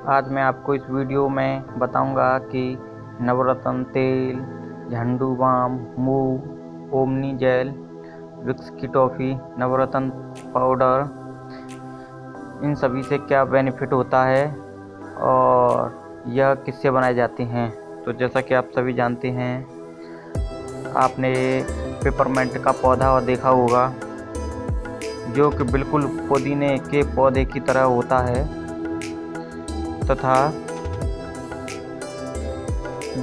आज मैं आपको इस वीडियो में बताऊंगा कि नवरत्न तेल, Zandu balm, Moov, Omni gel, Vicks की टॉफ़ी, नवरत्न पाउडर, इन सभी से क्या बेनिफिट होता है और यह किससे बनाए जाते हैं। तो जैसा कि आप सभी जानते हैं, आपने पेपरमेंट का पौधा देखा होगा जो कि बिल्कुल पुदीने के पौधे की तरह होता है, तथा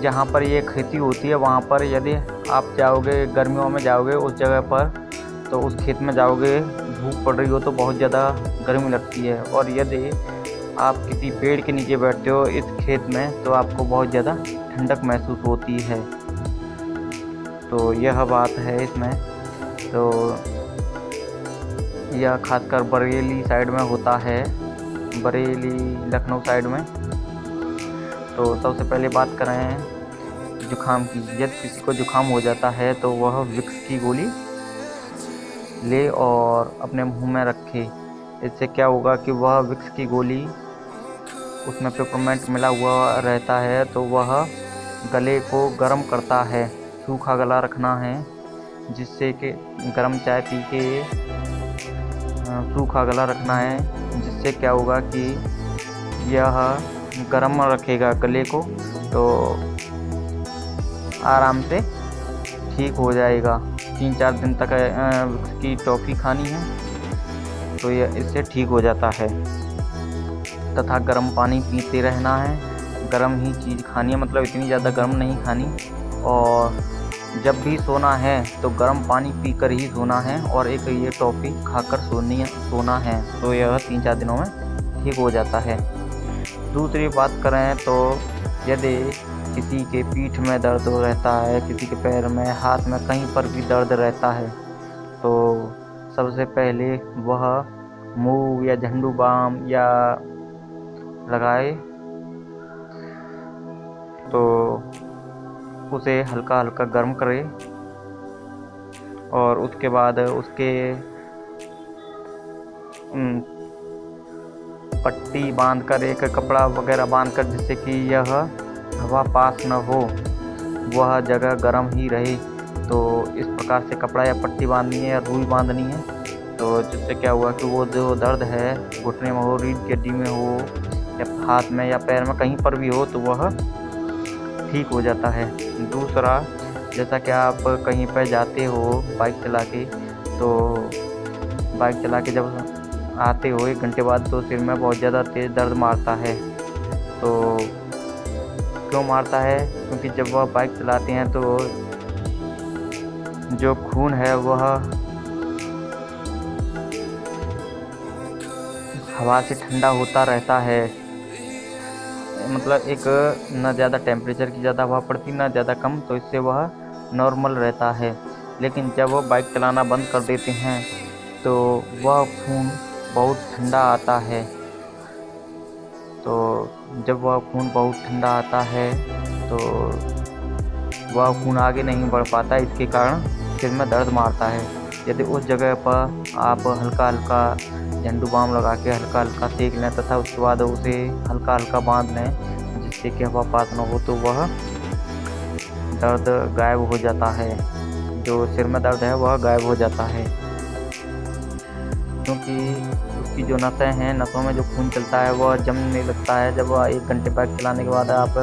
जहाँ पर ये खेती होती है वहाँ पर यदि आप जाओगे, गर्मियों में जाओगे उस जगह पर, तो उस खेत में जाओगे, धूप पड़ रही हो तो बहुत ज़्यादा गर्मी लगती है, और यदि आप किसी पेड़ के नीचे बैठते हो इस खेत में तो आपको बहुत ज़्यादा ठंडक महसूस होती है। तो यह बात है इसमें। तो यह खासकर बरेली साइड में होता है, बरेली लखनऊ साइड में। तो सबसे पहले बात करें जुखाम की। यदि किसी को जुखाम हो जाता है तो वह विक्स की गोली ले और अपने मुंह में रखे। इससे क्या होगा कि वह विक्स की गोली, उसमें पेपरमेंट मिला हुआ रहता है, तो वह गले को गर्म करता है। सूखा गला रखना है, जिससे कि गर्म चाय पी के सूखा गला रखना है, जिससे क्या होगा कि यह गर्म रखेगा गले को, तो आराम से ठीक हो जाएगा। 3-4 दिन तक की टॉफ़ी खानी है तो यह इससे ठीक हो जाता है। तथा गर्म पानी पीते रहना है, गर्म ही चीज़ खानी है, मतलब इतनी ज़्यादा गर्म नहीं खानी। और जब भी सोना है तो गर्म पानी पीकर ही सोना है, और एक ये टॉफ़ी खाकर सोना है। तो यह 3-4 दिनों में ठीक हो जाता है। दूसरी बात करें तो यदि किसी के पीठ में दर्द रहता है, किसी के पैर में, हाथ में, कहीं पर भी दर्द रहता है, तो सबसे पहले वह मूव या झंडू बाम या लगाए, तो उसे हल्का हल्का गर्म करे, और उसके बाद उसके पट्टी बांधकर, एक कपड़ा वगैरह बांधकर, जिससे कि यह हवा पास न हो, वह जगह गर्म ही रहे। तो इस प्रकार से कपड़ा या पट्टी बांधनी है या रुई बांधनी है, तो जिससे क्या हुआ कि वो जो दर्द है घुटने में हो, रीढ़ की हड्डी में हो, या हाथ में या पैर में, कहीं पर भी हो, तो वह ठीक हो जाता है। दूसरा, जैसा कि आप कहीं पर जाते हो बाइक चला के, तो बाइक चला के जब आते हो 1 घंटे बाद, तो सिर में बहुत ज़्यादा तेज़ दर्द मारता है। तो क्यों मारता है? क्योंकि जब वह बाइक चलाते हैं तो जो खून है वह हवा से ठंडा होता रहता है। मतलब एक न ज़्यादा टेम्परेचर की ज़्यादा हवा पड़ती, न ज़्यादा कम, तो इससे वह नॉर्मल रहता है। लेकिन जब वह बाइक चलाना बंद कर देते हैं तो वह खून बहुत ठंडा आता है। तो जब वह खून बहुत ठंडा आता है तो वह खून आगे नहीं बढ़ पाता, इसके कारण सिर में दर्द मारता है। यदि उस जगह पर आप हल्का हल्का झंडू बाम लगा के हल्का हल्का सेक लें, तथा उसके बाद उसे हल्का हल्का बांध लें, जिससे कि हवा पास न हो, तो वह दर्द गायब हो जाता है। जो सिर में दर्द है वह गायब हो जाता है, क्योंकि उसकी जो नसें हैं, नसों में जो खून चलता है वह जमने लगता है। जब 1 घंटे बाइक चलाने के बाद आप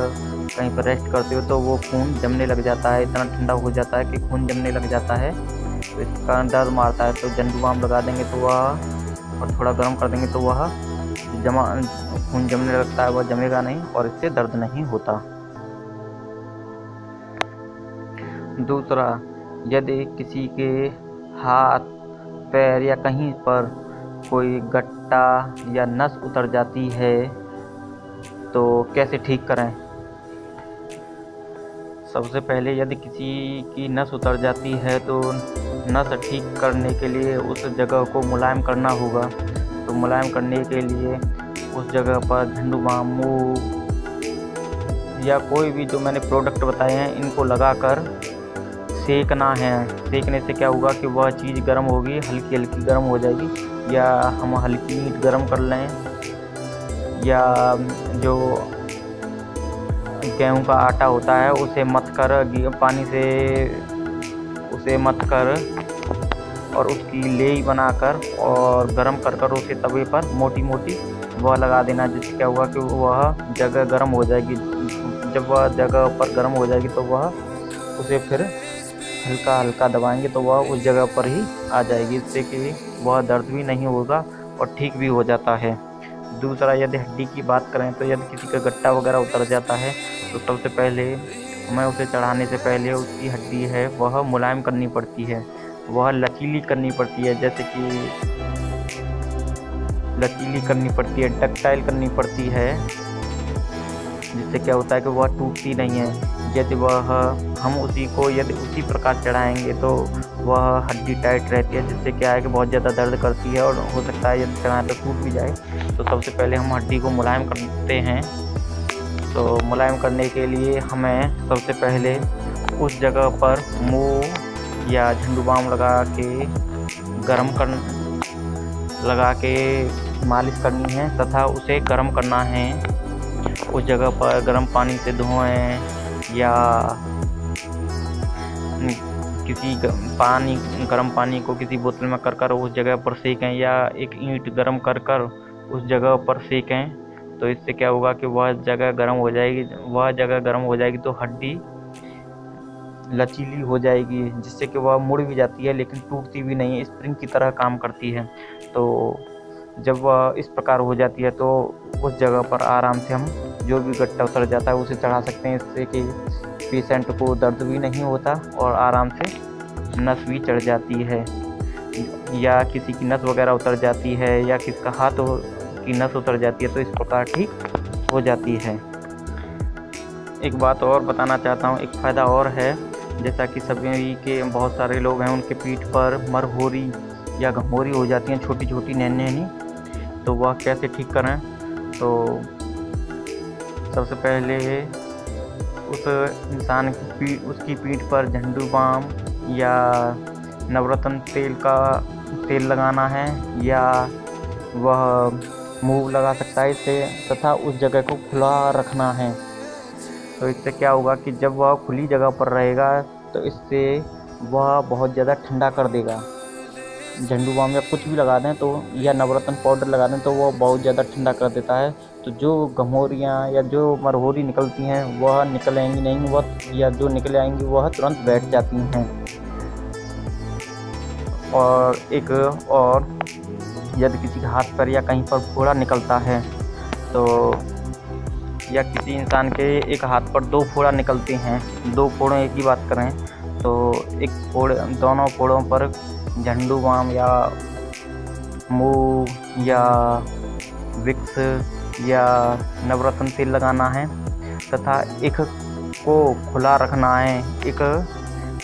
कहीं पर रेस्ट करते हो तो वो खून जमने लग जाता है, इतना ठंडा हो जाता है कि खून जमने लग जाता है, तो इस कारण दर्द मारता है। तो झंडू बाम लगा देंगे तो वह, और थोड़ा गर्म कर देंगे तो वह खून जमने लगता है, वह जमेगा नहीं और इससे दर्द नहीं होता। दूसरा, यदि किसी के हाथ, पैर या कहीं पर कोई गट्टा या नस उतर जाती है तो कैसे ठीक करें? सबसे पहले यदि किसी की नस उतर जाती है तो नस ठीक करने के लिए उस जगह को मुलायम करना होगा। तो मुलायम करने के लिए उस जगह पर झंडू बाम, मूव या कोई भी जो मैंने प्रोडक्ट बताए हैं, इनको लगाकर सेकना है। सेकने से क्या होगा कि वह चीज़ गर्म होगी, हल्की हल्की गर्म हो जाएगी। या हम हल्की ईंट गर्म कर लें, या जो गेहूं का आटा होता है उसे मथ कर पानी से उसे मथ कर और उसकी लेई बनाकर और गरम कर कर उसे तवे पर मोटी मोटी वह लगा देना, जिससे क्या होगा कि वह जगह गर्म हो जाएगी। जब वह जगह पर गर्म हो जाएगी तो वह उसे फिर हल्का हल्का दबाएंगे तो वह उस जगह पर ही आ जाएगी, इससे कि वह दर्द भी नहीं होगा और ठीक भी हो जाता है। दूसरा, यदि हड्डी की बात करें तो यदि किसी का गट्टा वगैरह उतर जाता है तो सबसे पहले हमें उसे चढ़ाने से पहले उसकी हड्डी है वह मुलायम करनी पड़ती है, वह लचीली करनी पड़ती है, जैसे कि लचीली करनी पड़ती है, डक्टाइल करनी पड़ती है, जिससे क्या होता है कि वह टूटती नहीं है। यदि हम यदि उसी प्रकार चढ़ाएंगे तो वह हड्डी टाइट रहती है, जिससे क्या है कि बहुत ज़्यादा दर्द करती है और हो सकता है यदि चढ़ाएं तो टूट भी जाए। तो सबसे पहले हम हड्डी को मुलायम करते हैं। तो मुलायम करने के लिए हमें सबसे पहले उस जगह पर मुँह या झंडू बाम लगा के मालिश करनी है तथा उसे गर्म करना है। उस जगह पर गर्म पानी से धोएं या किसी गर्म पानी को किसी बोतल में कर उस जगह पर सेकें या एक ईंट गर्म कर उस जगह पर सेकें। तो इससे क्या होगा कि वह जगह गर्म हो जाएगी तो हड्डी लचीली हो जाएगी, जिससे कि वह मुड़ भी जाती है लेकिन टूटती भी नहीं है, स्प्रिंग की तरह काम करती है। तो जब वह इस प्रकार हो जाती है तो उस जगह पर आराम से हम जो भी गट्टा उतर जाता है उसे चढ़ा सकते हैं, इससे कि पेशेंट को दर्द भी नहीं होता और आराम से नस भी चढ़ जाती है। या किसी की नस वगैरह उतर जाती है या किसी का हाथ की नस उतर जाती है तो इस प्रकार ठीक हो जाती है। एक बात और बताना चाहता हूँ, एक फ़ायदा और है, जैसा कि सभी के बहुत सारे लोग हैं उनके पीठ पर मरहोरी या घमोरी हो जाती हैं, छोटी छोटी नैनी, तो वह कैसे ठीक करें। तो सबसे पहले उस इंसान की उसकी पीठ पर झंडू बाम या नवरत्न तेल लगाना है या वह मूव लगा सकता है इससे, तथा उस जगह को खुला रखना है। तो इससे क्या होगा कि जब वह खुली जगह पर रहेगा तो इससे वह बहुत ज़्यादा ठंडा कर देगा। झंडू बाम या कुछ भी लगा दें तो या नवरत्न पाउडर लगा दें तो वह बहुत ज़्यादा ठंडा कर देता है। तो जो घमोरियाँ या जो मरहोरी निकलती हैं वह निकलेंगी नहीं, वह या जो निकल आएंगी वह तुरंत बैठ जाती हैं। और यदि किसी के हाथ पर या कहीं पर फोड़ा निकलता है तो या किसी इंसान के एक हाथ पर 2 फोड़ा निकलते हैं, 2 फोड़ों की बात करें तो दोनों फोड़ों पर झंडू बाम या मूव या विक्स या नवरत्न तेल लगाना है तथा एक को खुला रखना है, एक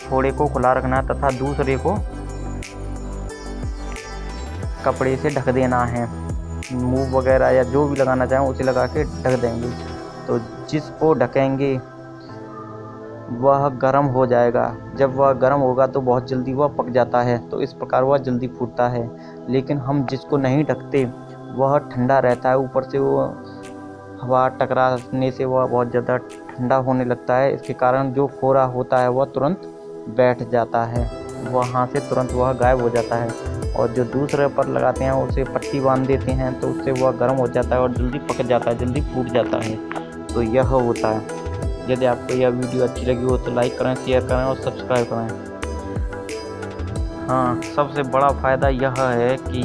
फोड़े को खुला रखना है तथा दूसरे को कपड़े से ढक देना है। मूव वगैरह या जो भी लगाना चाहें उसे लगा के ढक देंगे। तो जिसको ढकेंगे वह गर्म हो जाएगा, जब वह गर्म होगा तो बहुत जल्दी वह पक जाता है, तो इस प्रकार वह जल्दी फूटता है। लेकिन हम जिसको नहीं ढकते वह ठंडा रहता है, ऊपर से वो हवा टकराने से वह बहुत ज़्यादा ठंडा होने लगता है। इसके कारण जो फोड़ा होता है वह तुरंत बैठ जाता है, वहाँ से तुरंत वह गायब हो जाता है। और जो दूसरे पर लगाते हैं उसे पट्टी बांध देते हैं तो उससे वह गर्म हो जाता है और जल्दी पक जाता है, जल्दी फूट जाता है। तो यह होता है। यदि आपको यह वीडियो अच्छी लगी हो तो लाइक करें, शेयर करें और सब्सक्राइब करें। हाँ, सबसे बड़ा फ़ायदा यह है कि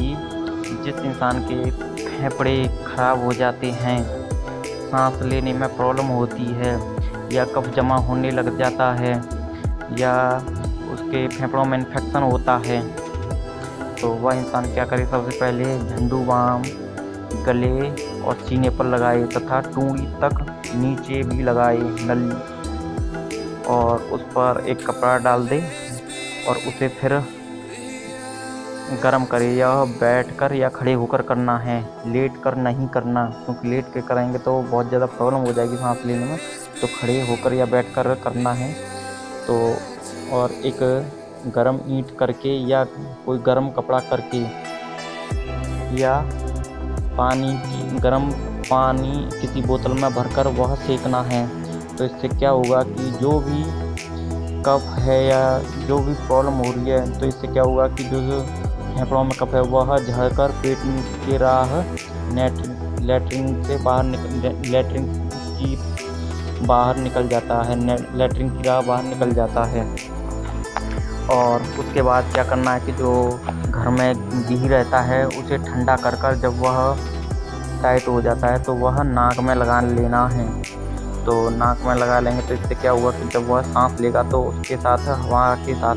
जिस इंसान के फेफड़े खराब हो जाते हैं, सांस लेने में प्रॉब्लम होती है या कफ जमा होने लग जाता है या उसके फेफड़ों में इन्फेक्शन होता है, तो वह इंसान क्या करे, सबसे पहले झंडू बाम गले और सीने पर लगाए तथा टूंगी तक नीचे भी लगाए नली, और उस पर एक कपड़ा डाल दे और उसे फिर गरम करे। यह बैठकर या खड़े होकर करना है, लेट कर नहीं करना, क्योंकि लेट के करेंगे तो बहुत ज़्यादा प्रॉब्लम हो जाएगी सांस लेने में। तो खड़े होकर या बैठकर करना है। तो और एक गरम ईंट करके या कोई गरम कपड़ा करके या गरम पानी किसी बोतल में भरकर वह सेकना है। तो इससे क्या होगा कि जो भी कफ है या जो भी प्रॉब्लम हो रही है, तो इससे क्या होगा कि जो फेफड़ों में कफ है वह झड़कर पेट की राह लैट्रिन से बाहर लैट्रिन की बाहर निकल जाता है, लैट्रिन की राह बाहर निकल जाता है। और उसके बाद क्या करना है कि जो घर में घी रहता है उसे ठंडा कर कर जब वह टाइट हो जाता है तो वह नाक में लगा लेना है। तो नाक में लगा लेंगे तो इससे क्या होगा कि जब वह सांस लेगा तो उसके साथ हवा के साथ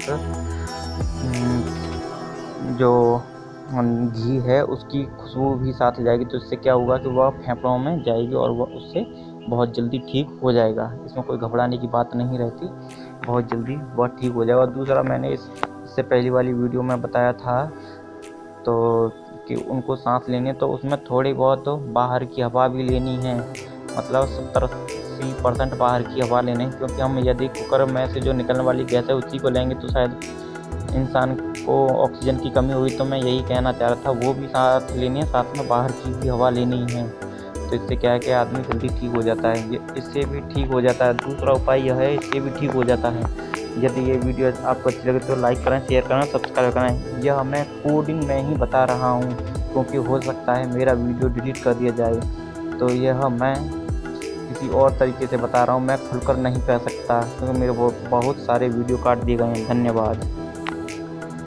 जो घी है उसकी खुशबू भी साथ जाएगी। तो इससे क्या होगा कि वह फेफड़ों में जाएगी और वह उससे बहुत जल्दी ठीक हो जाएगा। इसमें कोई घबराने की बात नहीं रहती, बहुत जल्दी वह ठीक हो जाएगा। और दूसरा, मैंने इससे पहली वाली वीडियो में बताया था तो कि उनको सांस लेनी है तो उसमें थोड़ी बहुत बाहर की हवा भी लेनी है, मतलब 70-80% बाहर की हवा लेनी है, क्योंकि हम यदि कुकर में से जो निकलने वाली गैस है उसी को लेंगे तो शायद इंसान को ऑक्सीजन की कमी हुई। तो मैं यही कहना चाह रहा था, वो भी साथ लेनी है, साथ में बाहर की भी हवा लेनी है। तो इससे क्या है कि आदमी जल्दी ठीक हो जाता है, इससे भी ठीक हो जाता है। दूसरा उपाय यह है, इससे भी ठीक हो जाता है। यदि ये वीडियो आपको अच्छी लगे तो लाइक करें, शेयर करें, सब्सक्राइब करें। यह मैं कोडिंग में ही बता रहा हूँ, क्योंकि हो सकता है मेरा वीडियो डिलीट कर दिया जाए, तो यह मैं किसी और तरीके से बता रहा हूँ। मैं खुलकर नहीं कह सकता क्योंकि मेरे बहुत सारे वीडियो काट दिए गए हैं। धन्यवाद।